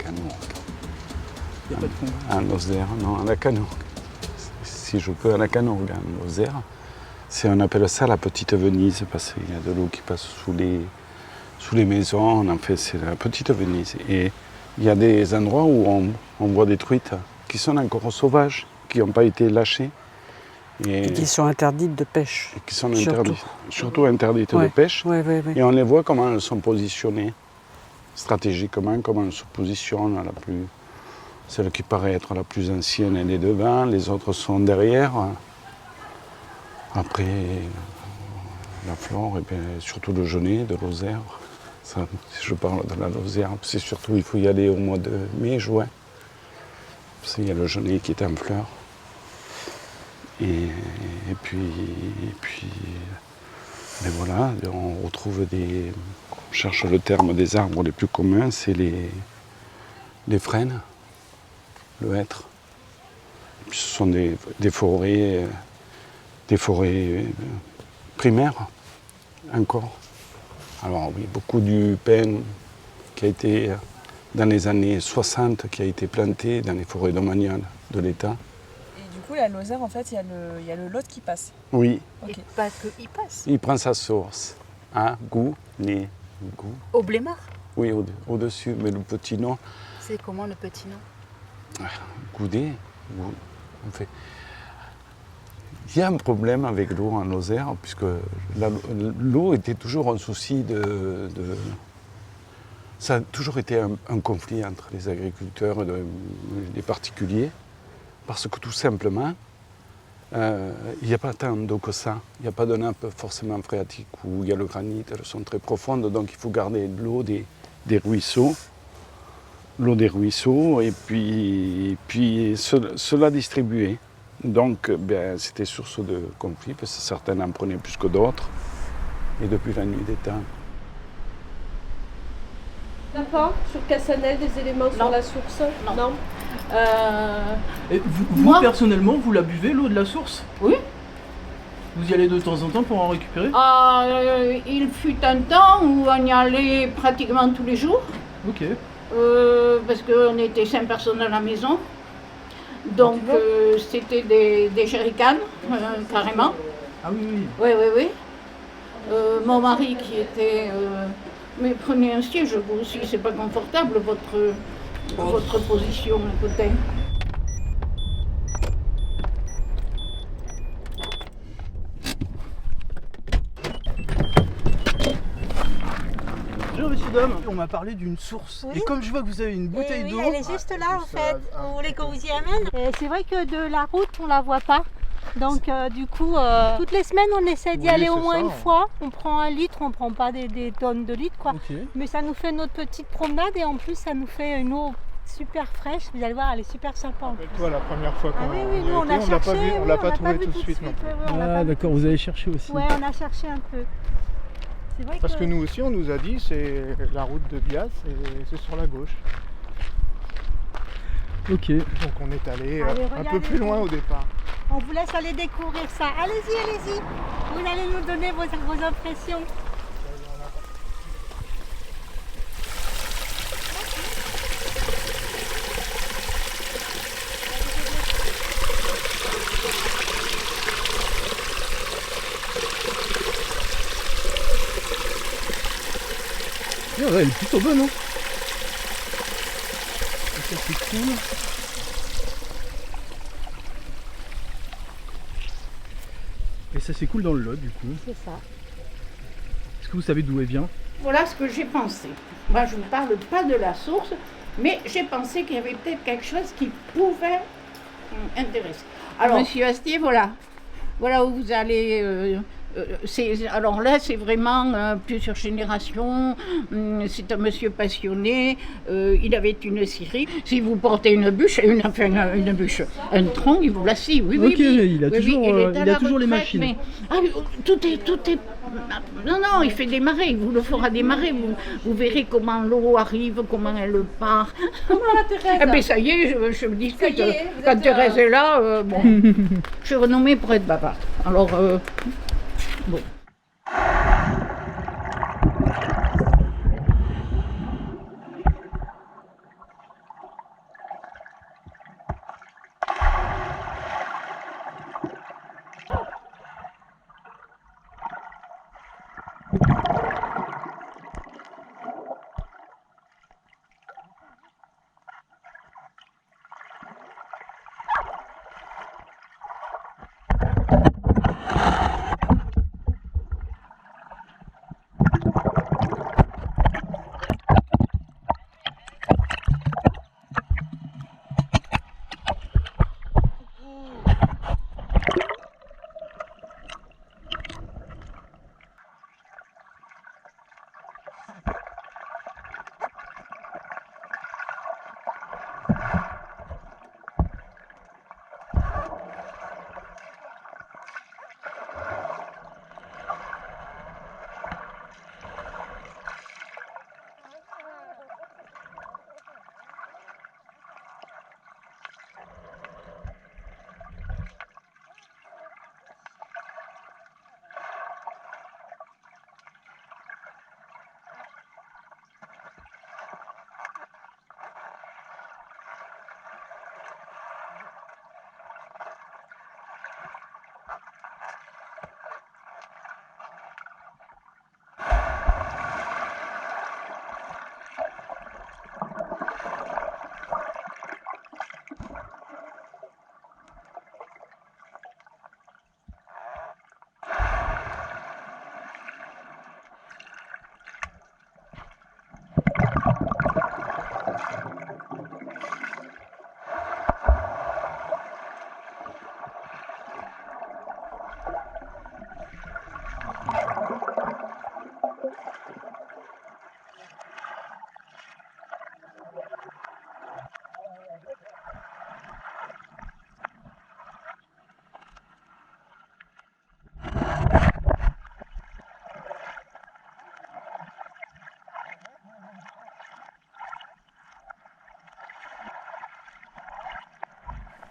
canot. Il n'y a pas de fond. En Lozère, non, à la canot. Si je peux, à la canot, en Lozère. On appelle ça la petite Venise, parce qu'il y a de l'eau qui passe sous les maisons. En fait, c'est la petite Venise. Et il y a des endroits où on voit des truites qui sont encore sauvages, qui n'ont pas été lâchées. Et qui sont interdites de pêche. Qui sont interdites, surtout interdites de pêche. Ouais. Et on les voit comment elles sont positionnées, stratégiquement, comment elles se positionnent. Celle qui paraît être la plus ancienne, elle est devant, les autres sont derrière. Après, la flore, et bien, surtout le genêt de Lozère. Ça, si je parle de la Lozère, c'est surtout il faut y aller au mois de mai, juin. Parce qu'il y a le genêt qui est en fleurs. Et puis mais voilà, on retrouve on cherche le terme des arbres les plus communs, c'est les frênes, le hêtre. Et puis ce sont des forêts primaires encore. Alors oui, beaucoup du pin qui a été dans les années 60, qui a été planté dans les forêts domaniales de l'État. Du coup, la Lozère, en fait, il y a le Lot qui passe. Oui. Okay. Et pas qu'il passe. Il prend sa source à Goulet. Au Blémard. Oui, au-dessus, mais le petit nom. C'est comment le petit nom? Goudet. En fait, il y a un problème avec l'eau en Lozère, puisque l'eau était toujours un souci de... Ça a toujours été un conflit entre les agriculteurs et les particuliers. Parce que tout simplement, il n'y a pas tant d'eau que ça. Il n'y a pas de nappe forcément phréatique où il y a le granit, elles sont très profondes, donc il faut garder l'eau des ruisseaux. L'eau des ruisseaux et puis cela distribuer. Donc c'était source de conflit parce que certains en prenaient plus que d'autres. Et depuis la nuit des temps. Il n'y a pas sur Cassanel des éléments sur la source? Non. Et vous personnellement, vous la buvez, l'eau de la source? Oui. Vous y allez de temps en temps pour en récupérer? Il fut un temps où on y allait pratiquement tous les jours. Ok. Parce qu'on était 5 personnes à la maison. Donc c'était des jerrycans, carrément. Ah oui. Oui. Mon mari qui était... mais prenez un siège, vous aussi, c'est pas confortable votre position, écoutez. Bonjour messieurs, dames. On m'a parlé d'une source. Oui. Et comme je vois que vous avez une bouteille d'eau... Oui, elle est juste là en fait. Vous voulez qu'on vous y amène? C'est vrai que de la route, on la voit pas. Donc du coup, toutes les semaines, on essaie d'y aller au moins une fois. On prend 1 litre, on prend pas des tonnes de litres quoi. Okay. Mais ça nous fait notre petite promenade et en plus, ça nous fait une eau super fraîche. Vous allez voir, elle est super sympa. Toi, la première fois qu'on nous, on a cherché, on l'a pas trouvé tout de suite. Ah d'accord, vous avez cherché aussi. Ouais, on a cherché un peu. Vrai Parce que nous aussi, on nous a dit, c'est la route de Bias et c'est sur la gauche. Ok. Donc on est allé un peu plus loin au départ. On vous laisse aller découvrir ça. Allez-y. Vous allez nous donner vos impressions. Ouais, elle est plutôt bonne, hein. Ça c'est cool. Et ça c'est cool dans le Lot du coup. C'est ça. Est-ce que vous savez d'où elle vient? Voilà ce que j'ai pensé. Moi, je ne vous parle pas de la source, mais j'ai pensé qu'il y avait peut-être quelque chose qui pouvait intéresser. Alors, Monsieur Astier, voilà où vous allez... alors là, c'est vraiment plusieurs générations. C'est un monsieur passionné. Il avait une scierie. Si vous portez une bûche, un tronc, il vous la scie. Oui, ok, il a toujours les machines. Mais, tout est. Non, il fait démarrer. Il vous le fera démarrer. Vous verrez comment l'eau arrive, comment elle part. Comment va Thérèse? Eh bien, ça y est, je discute. Vous Quand êtes, Thérèse est là, bon, je suis renommée pour être bavarde. Alors. Bon.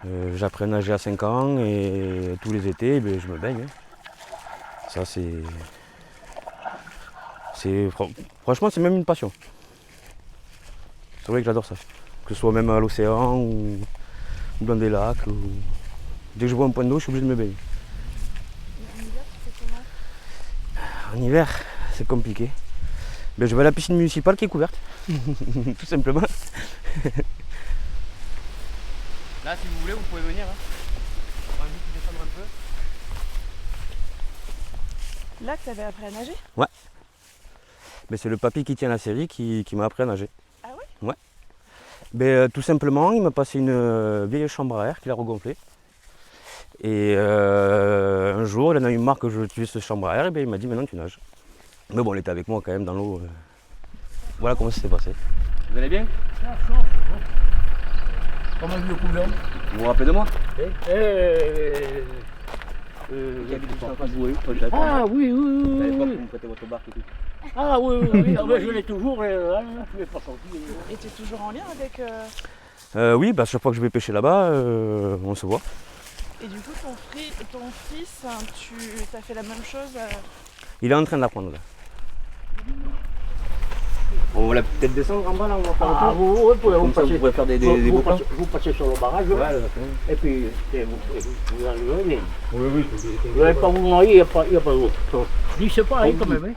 J'ai appris à nager à 5 ans et tous les étés, je me baigne. Ça, franchement, c'est même une passion. C'est vrai que j'adore ça. Que ce soit même à l'océan ou dans des lacs. Dès que je vois un point d'eau, je suis obligé de me baigner. En hiver, c'est compliqué. Je vais à la piscine municipale qui est couverte. Tout simplement. Là, si vous voulez, vous pouvez venir. On va juste descendre un peu. Là que tu avais appris à nager? Ouais. Mais c'est le papy qui tient la série qui m'a appris à nager. Ah ouais? Ouais. Tout simplement, il m'a passé une vieille chambre à air qu'il a regonflée. Et un jour, il en a eu marre que je tuais cette chambre à air, et il m'a dit maintenant tu nages. Mais bon, il était avec moi quand même dans l'eau. Voilà comment ça s'est passé. Vous allez bien? Comment je le couvert? Vous vous rappelez de moi? Ah oui, À oui. l'époque, vous me prêtez votre barque et tout. Ah oui, je l'ai toujours, je ne l'ai pas sorti. Et tu es toujours en lien avec... Oui, chaque fois que je vais pêcher là-bas, on se voit. Et du coup, ton fils, tu as fait la même chose Il est en train d'apprendre là. On va peut-être descendre en bas là, on va faire un tour. Vous pouvez faire des beaux plans. Vous passez sur le barrage, et puis vous arrivez. Oui. Vous n'allez pas vous noyer, il n'y a pas d'autre. Je dis c'est pareil quand même.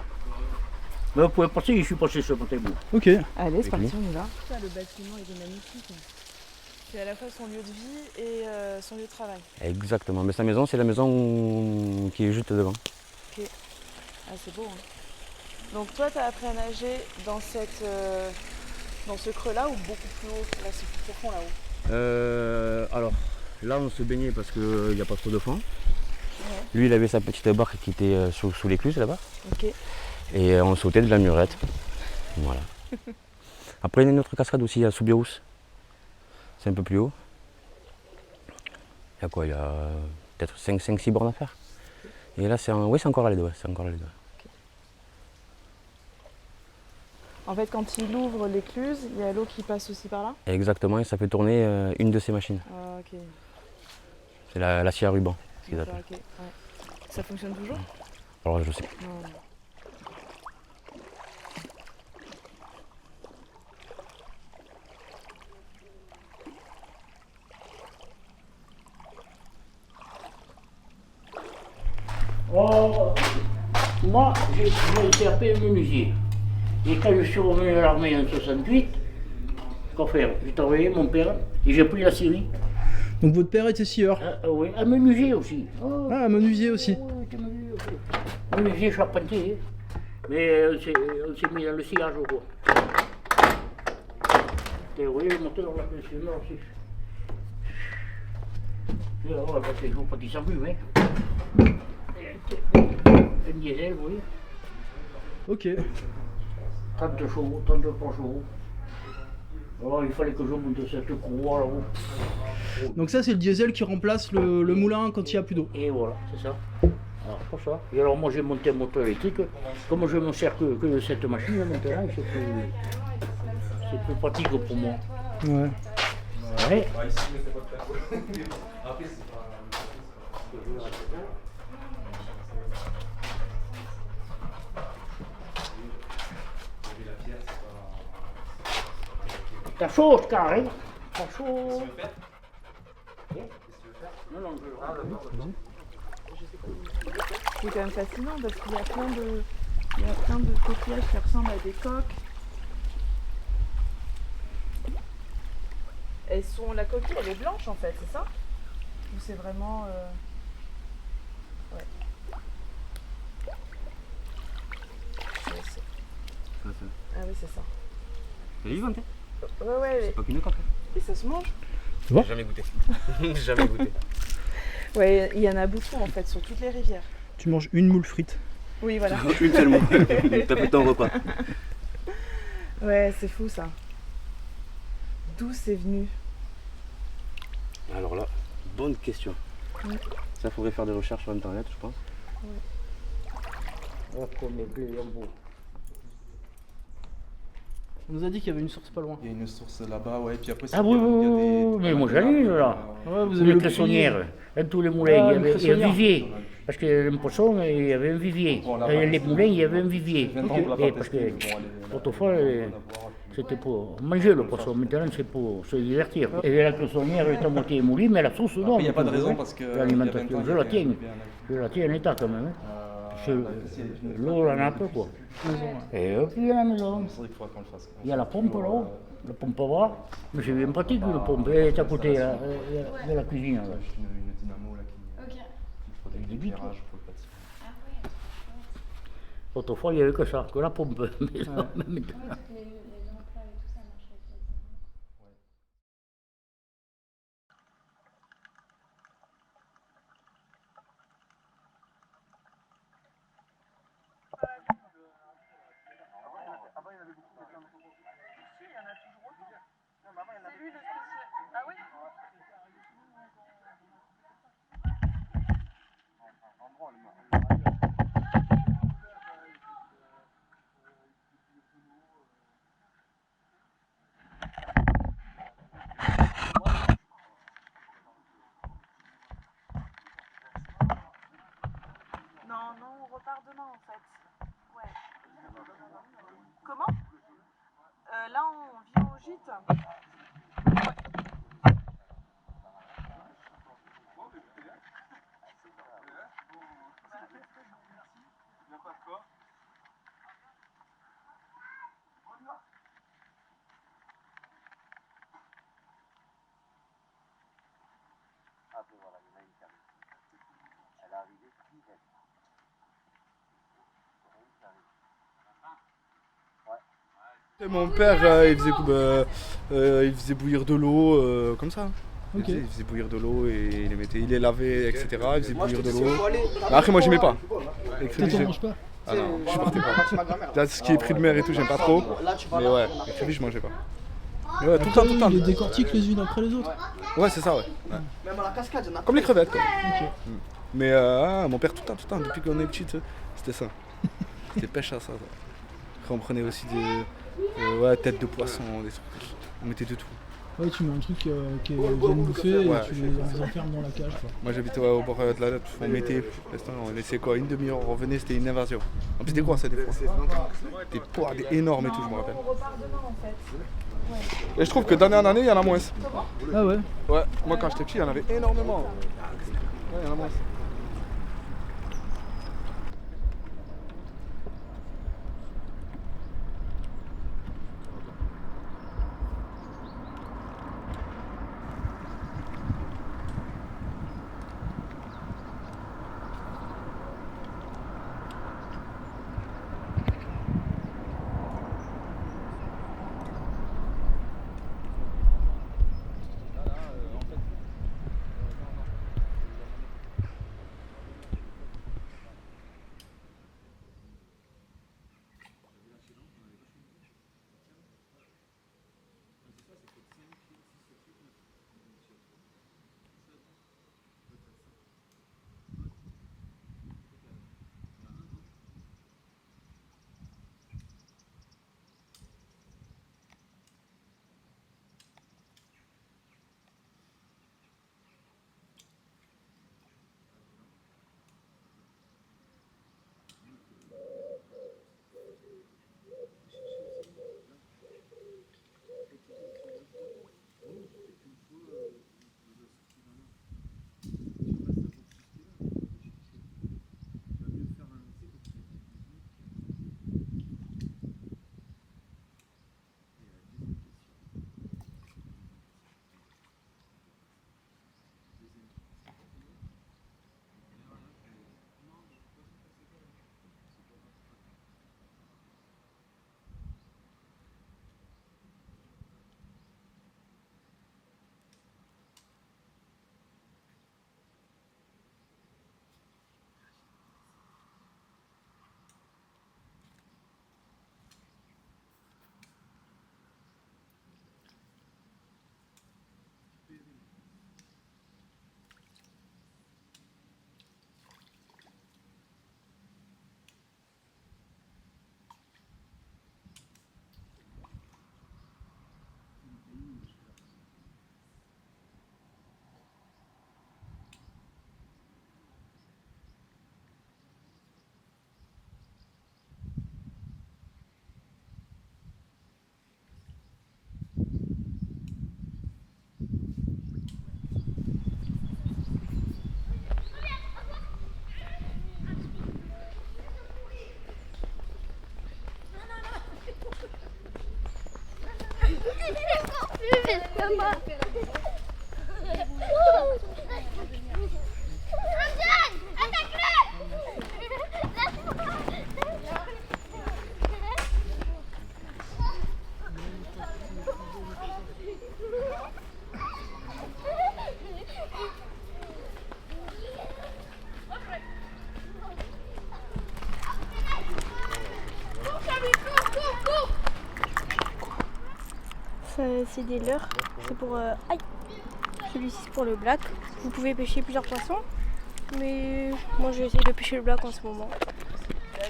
Mais vous pouvez passer, je suis passé sur mon bout. Ok. Allez, c'est parti, on y va. Le bâtiment il est magnifique. C'est à la fois son lieu de vie et son lieu de travail. Exactement, mais sa maison, c'est la maison qui est juste devant. Ok. Ah, c'est beau. Hein. Donc toi, tu as appris à nager dans ce creux-là ou beaucoup plus haut? Là, c'est plus profond là-haut. Alors, là, on se baignait parce qu'il n'y a pas trop de fond. Ouais. Lui, il avait sa petite barque qui était sous l'écluse là-bas. Ok. Et on sautait de la murette. Voilà. Après, il y a une autre cascade aussi à Soubirous. C'est un peu plus haut. Il y a quoi? Il y a peut-être 5-6 bornes à faire. Et là, c'est encore à l'aide. Ouais, c'est encore à l'aide. En fait, quand il ouvre l'écluse, il y a l'eau qui passe aussi par là? Exactement, et ça fait tourner une de ces machines. Ah, ok. C'est la scie à ruban, ce qu'ils appellent. Okay. Ouais. Ça fonctionne toujours? Alors, je sais pas. Non. Oh, moi, j'ai été appelé menuisier. Et quand je suis revenu à l'armée en 68, qu'en faire? J'ai travaillé mon père et j'ai pris la série. Donc votre père était scieur? Oui, un menuisier aussi. Oh. Ah, un menuisier aussi. Oui, menuisier aussi. Menuisier charpentier. Mais on s'est mis dans le sillage au bois. Et oui, le moteur, la pensionnaire aussi. Et alors, on va passer les jours pas qu'ils s'enfument, hein. Un diesel, oui. Ok. 30 chevaux, 33 chevaux. Alors il fallait que je monte cette courroie là-haut. Donc ça c'est le diesel qui remplace le moulin quand il n'y a plus d'eau. Et voilà, c'est ça. Alors pour ça. Et alors moi j'ai monté un moteur électrique. Comme je ne me sers que de cette machine maintenant, c'est plus pratique pour moi. Ouais. Ouais. T'as chaud, carré. T'as chaud. Non, non, C'est quand même fascinant parce qu'il y a plein de coquillages qui ressemblent à des coques. La coquille, elle est blanche en fait, c'est ça? Ou c'est vraiment... Ouais. Ah oui, c'est ça. Elle est vivante, hein? Ouais. C'est pas qu'une coque. Et ça se mange? C'est bon? Jamais goûté. Jamais goûté. Ouais, il y en a beaucoup en fait sur toutes les rivières. Tu manges une moule frite. Oui, voilà. Une seulement. T'as fait ton repas. Ouais, c'est fou ça. D'où c'est venu? Alors là, bonne question. Oui. Ça faudrait faire des recherches sur internet, je pense. Oui. on va comme les bleus en beau. On nous a dit qu'il y avait une source pas loin. Il y a une source là-bas, ouais, puis après Ah oui, mais moi j'allais là. Ouais, vous Vous avez les le cressonnières, dans tous les moulins, Ah, il y les avait un cressonnières. vivier. Parce que le poisson, il y avait un vivier. Dans les moulins, il y avait un vivier. Et parce que autrefois, c'était pour manger le poisson, maintenant c'est pour se divertir. Et la cressonnière est à moitié moulie, mais la sauce non. Il n'y a pas de raison parce que. L'alimentation, je la tiens. Je la tiens en état quand même. L'eau, on en a un peu quoi. Et puis il y a la maison. Il y a la pompe là-haut, la pompe à bras. Mais c'est bien pratique une pompe, elle est à côté de la cuisine. Là. Une dynamo là qui Il fait est des vite, éclairages pour le bâtiment. Autrefois il n'y avait que ça, que la pompe. Mais non, maintenant. Non, on repart demain en fait. Ouais. Comment Là, on vient au gîte. Et mon père, il faisait bouillir de l'eau comme ça. Ok. Il faisait bouillir de l'eau et il les mettait, il les lavait, etc. Il faisait bouillir de l'eau. Après, moi, j'aimais pas. Les Toi, crédits, t'en manges pas? Ah non, je supportais pas. Là, ce qui est pris de mer et tout, j'aime pas trop. Mais ouais, les crédits, je mangeais pas. Mais ouais, tout le temps, tout le temps. Il les décortique les unes après les autres. Ouais, c'est ça, ouais. Comme les crevettes, quoi. Mais mon père, tout le temps, depuis qu'on est petit, c'était ça. C'était pêche à ça. Après, on prenait aussi des têtes de poisson, des trucs. On mettait de tout. Ouais, tu mets un truc qui vient de bouffer et tu les enfermes dans la cage. Quoi. Moi j'habitais au bord de la Lot, on mettait, on laissait quoi, une demi-heure, on revenait, c'était une invasion. En plus des gros ça des fois. Des poids, des énormes et tout, je me rappelle. On repart demain en fait. Et je trouve que d'année en année, il y en a moins. Ah ouais? Ouais, moi quand j'étais petit, il y en avait énormément. Ouais, il y en a moins. C'est des leurres, c'est pour... aïe. Celui-ci c'est pour le black. Vous pouvez pêcher plusieurs poissons, mais moi je vais essayer de pêcher le black en ce moment.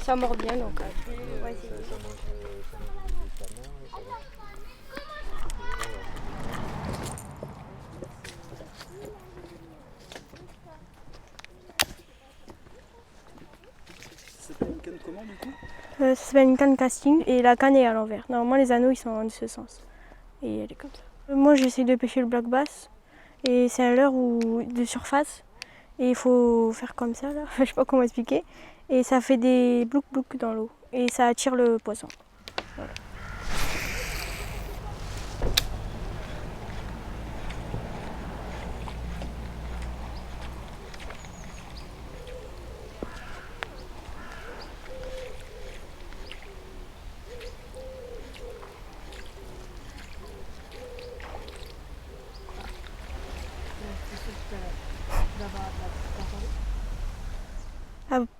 Ça mord bien donc on va essayer. C'était une canne comment du coup? Ça s'appelle une canne casting et la canne est à l'envers. Normalement les anneaux ils sont de ce sens et elle est comme ça. Moi j'essaie de pêcher le black bass et c'est un leurre de surface et il faut faire comme ça là, je sais pas comment expliquer. Et ça fait des blouc blouc dans l'eau et ça attire le poisson. Voilà.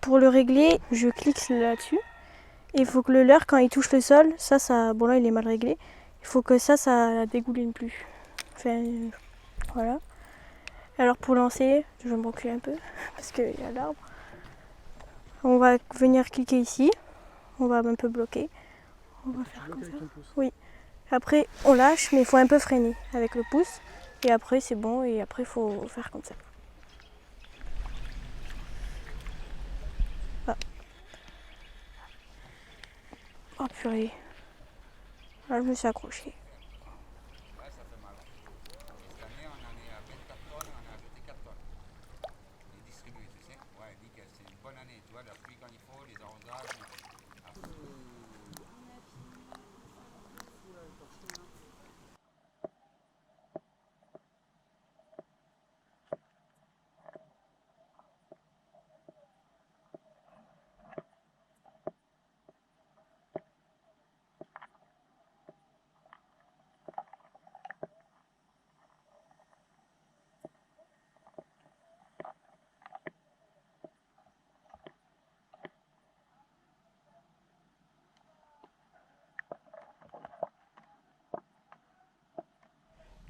Pour le régler, je clique là-dessus. Et il faut que le leurre, quand il touche le sol, bon là il est mal réglé, il faut que ça dégouline plus. Enfin, voilà. Alors pour lancer, je vais me reculer un peu, parce qu'il y a l'arbre. On va venir cliquer ici, on va un peu bloquer. On va faire comme ça. Oui. Après on lâche, mais il faut un peu freiner avec le pouce. Et après c'est bon, et après il faut faire comme ça. Oh purée, là je me suis accrochée.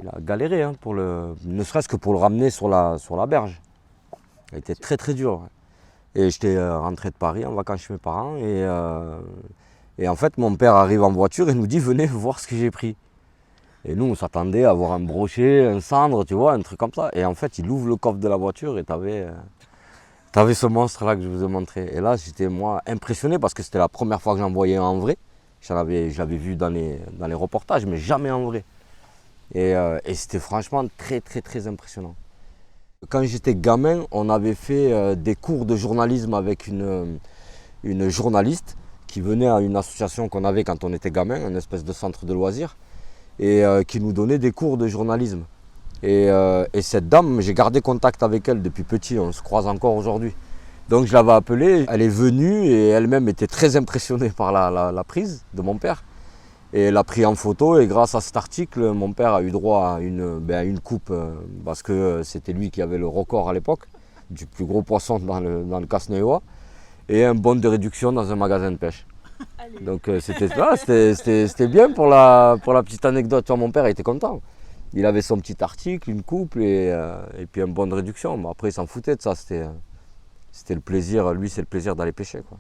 Il a galéré, hein, ne serait-ce que pour le ramener sur la berge. Il était très très dur. Et j'étais rentré de Paris en vacances chez mes parents. Et en fait, mon père arrive en voiture et nous dit « Venez voir ce que j'ai pris ». Et nous, on s'attendait à voir un brochet, un cendre, tu vois, un truc comme ça. Et en fait, il ouvre le coffre de la voiture et t'avais ce monstre-là que je vous ai montré. Et là, j'étais moi impressionné parce que c'était la première fois que j'en voyais en vrai. Je l'avais vu dans les reportages, mais jamais en vrai. Et c'était franchement très très très impressionnant. Quand j'étais gamin, on avait fait des cours de journalisme avec une journaliste qui venait à une association qu'on avait quand on était gamin, une espèce de centre de loisirs, et qui nous donnait des cours de journalisme. Et cette dame, j'ai gardé contact avec elle depuis petit, on se croise encore aujourd'hui. Donc je l'avais appelée, elle est venue et elle-même était très impressionnée par la prise de mon père. Et elle a pris en photo et grâce à cet article, mon père a eu droit à une coupe parce que c'était lui qui avait le record à l'époque du plus gros poisson dans le Casneois et un bon de réduction dans un magasin de pêche. Donc c'était bien pour la petite anecdote. Tu vois, mon père était content. Il avait son petit article, une coupe et puis un bon de réduction. Bon, après il s'en foutait de ça, c'était le plaisir, lui c'est le plaisir d'aller pêcher, quoi.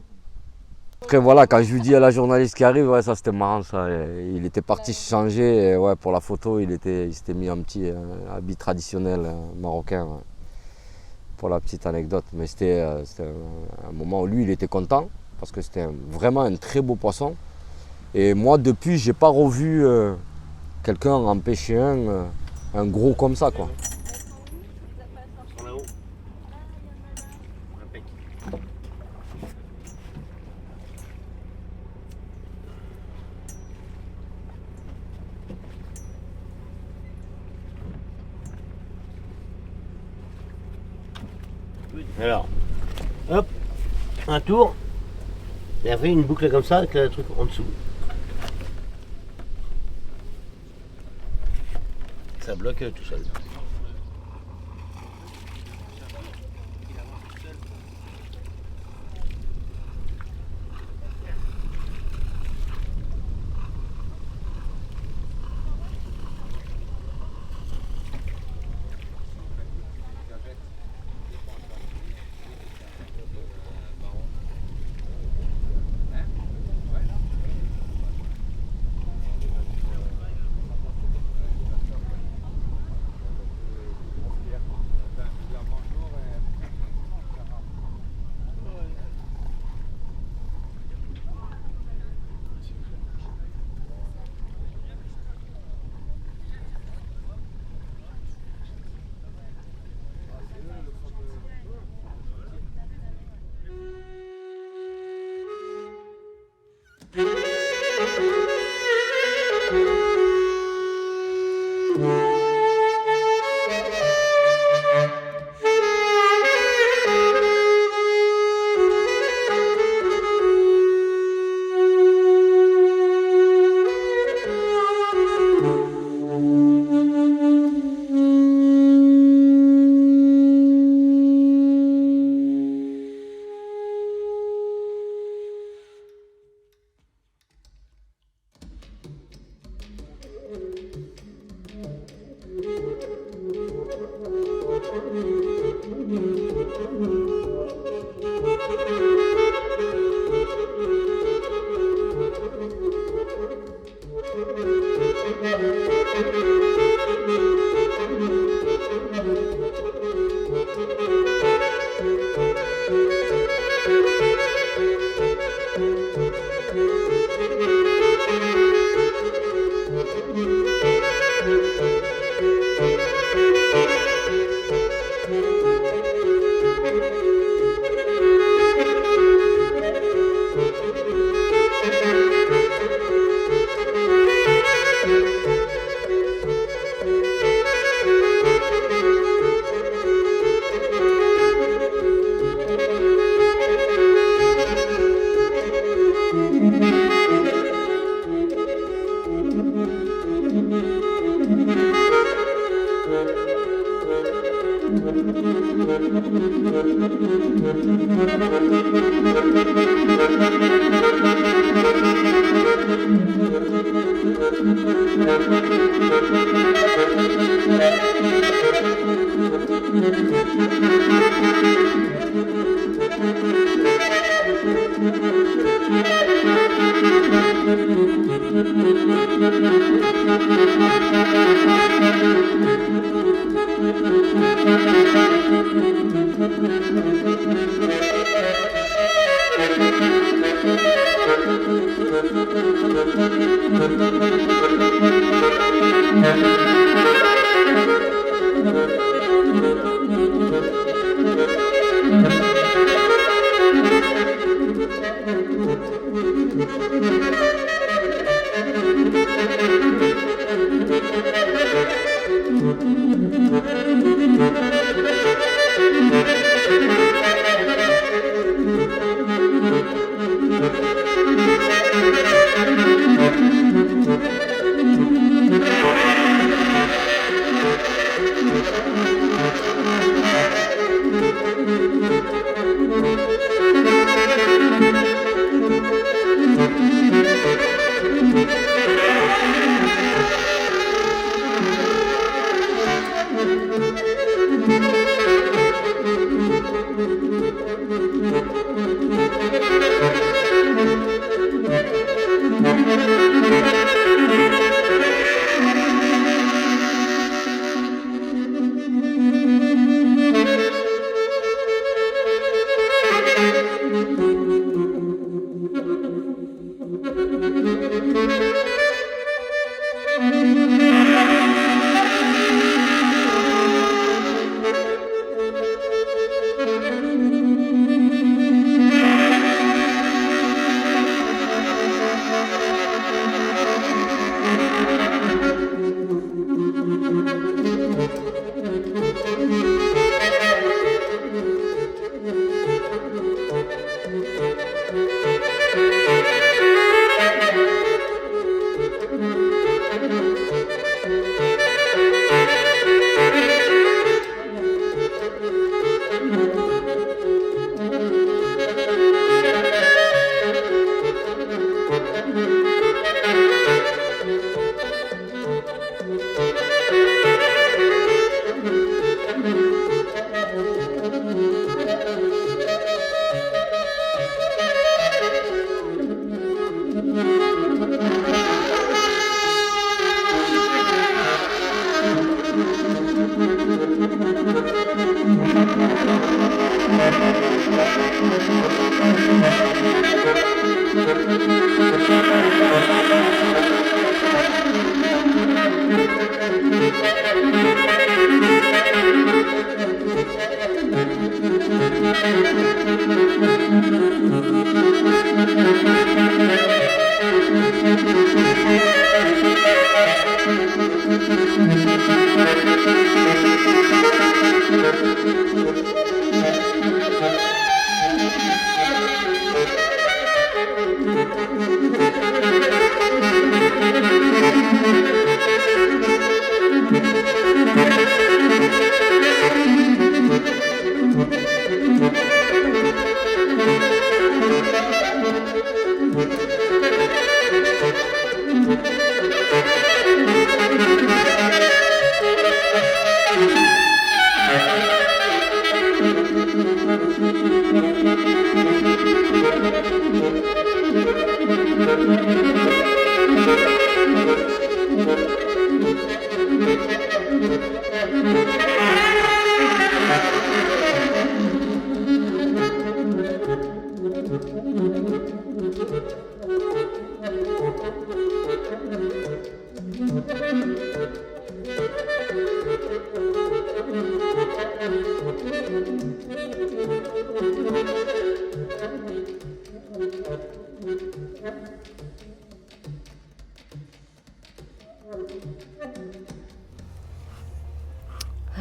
Après voilà, quand je lui dis à la journaliste qui arrive, ouais, ça c'était marrant ça. Il était parti se changer et ouais, pour la photo il s'était mis un petit habit traditionnel marocain pour la petite anecdote. Mais c'était un moment où lui il était content parce que c'était vraiment un très beau poisson. Et moi depuis j'ai pas revu quelqu'un en pêcher un gros comme ça, quoi. Alors, hop, un tour, et après une boucle comme ça avec le truc en dessous. Ça bloque tout seul.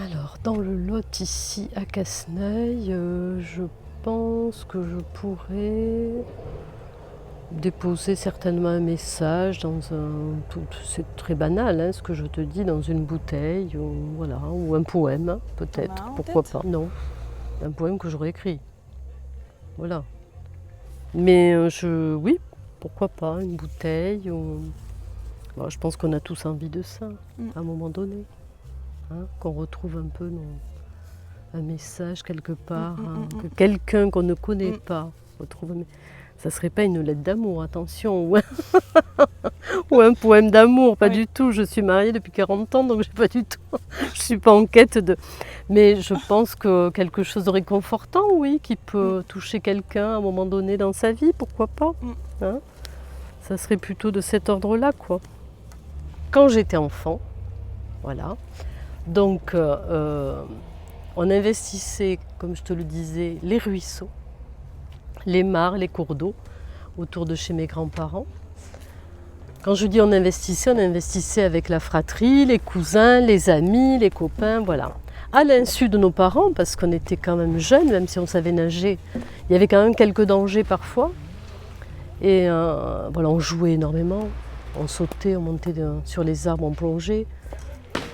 Alors, dans le lot ici à Casseneuil, je pense que je pourrais déposer certainement un message dans un... C'est très banal hein, ce que je te dis, dans une bouteille, ou, voilà, ou un poème peut-être, pourquoi pas. Non, un poème que j'aurais écrit. Voilà. Mais oui, pourquoi pas, une bouteille. Ou... Bon, je pense qu'on a tous envie de ça, à un moment donné. Hein, qu'on retrouve un peu un message quelque part, que quelqu'un qu'on ne connaît pas retrouve. Ça ne serait pas une lettre d'amour, attention, ou un poème d'amour, pas du tout. Je suis mariée depuis 40 ans, donc je ne suis pas en quête de... Mais je pense que quelque chose de réconfortant, oui, qui peut toucher quelqu'un à un moment donné dans sa vie, pourquoi pas. Hein, ça serait plutôt de cet ordre-là, quoi. Quand j'étais enfant, voilà, donc on investissait, comme je te le disais, les ruisseaux, les mares, les cours d'eau autour de chez mes grands-parents. Quand je dis on investissait avec la fratrie, les cousins, les amis, les copains, voilà. À l'insu de nos parents, parce qu'on était quand même jeunes, même si on savait nager, il y avait quand même quelques dangers parfois. Et voilà, on jouait énormément, on sautait, on montait sur les arbres, on plongeait.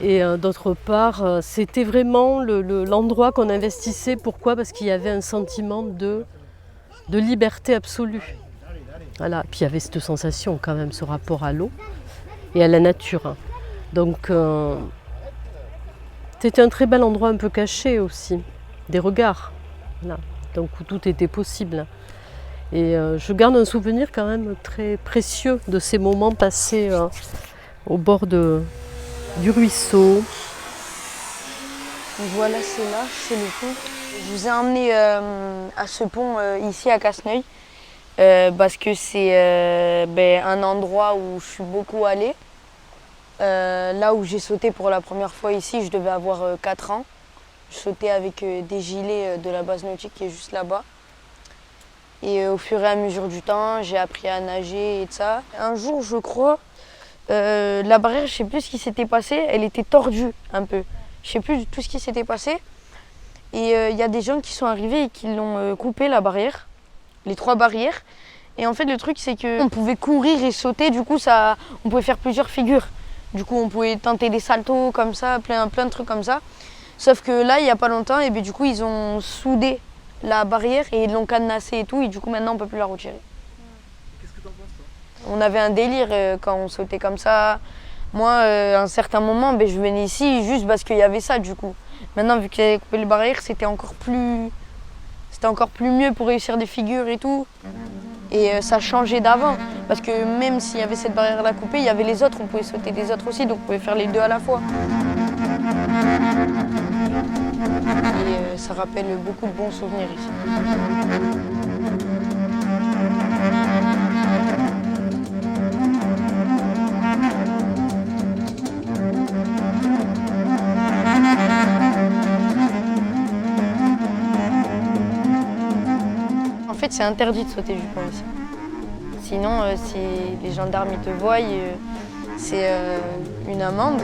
Et d'autre part, c'était vraiment l'endroit qu'on investissait. Pourquoi ? Parce qu'il y avait un sentiment de liberté absolue. Voilà. Puis il y avait cette sensation quand même, ce rapport à l'eau et à la nature. Donc c'était un très bel endroit un peu caché aussi, des regards. Voilà. Donc où tout était possible. Et je garde un souvenir quand même très précieux de ces moments passés au bord du ruisseau. Voilà, c'est le pont. Je vous ai emmené à ce pont ici à Casseneuil parce que c'est un endroit où je suis beaucoup allée. Là où j'ai sauté pour la première fois ici, je devais avoir 4 ans. Je sautais avec des gilets de la base nautique qui est juste là-bas. Et au fur et à mesure du temps, j'ai appris à nager et tout ça. Un jour, je crois, la barrière, je ne sais plus ce qui s'était passé, elle était tordue un peu. Je ne sais plus tout ce qui s'était passé. Et il y a des gens qui sont arrivés et qui l'ont coupé, la barrière, les 3 barrières. Et en fait, le truc, c'est qu'on pouvait courir et sauter, du coup, on pouvait faire plusieurs figures. Du coup, on pouvait tenter des saltos comme ça, plein de trucs comme ça. Sauf que là, il n'y a pas longtemps, et bien, du coup, ils ont soudé la barrière et ils l'ont cadenassée et tout. Et du coup, maintenant, on ne peut plus la retirer. Qu'est-ce que t'en penses, toi? On avait un délire quand on sautait comme ça. Moi, à un certain moment, je venais ici juste parce qu'il y avait ça, du coup. Maintenant, vu qu'il y avait coupé les barrières, c'était encore plus mieux pour réussir des figures et tout. Et ça changeait d'avant. Parce que même s'il y avait cette barrière-là coupée, il y avait les autres, on pouvait sauter des autres aussi, donc on pouvait faire les deux à la fois. Et ça rappelle beaucoup de bons souvenirs ici. En fait, c'est interdit de sauter du pont ici. Sinon, si les gendarmes ils te voient, c'est une amende.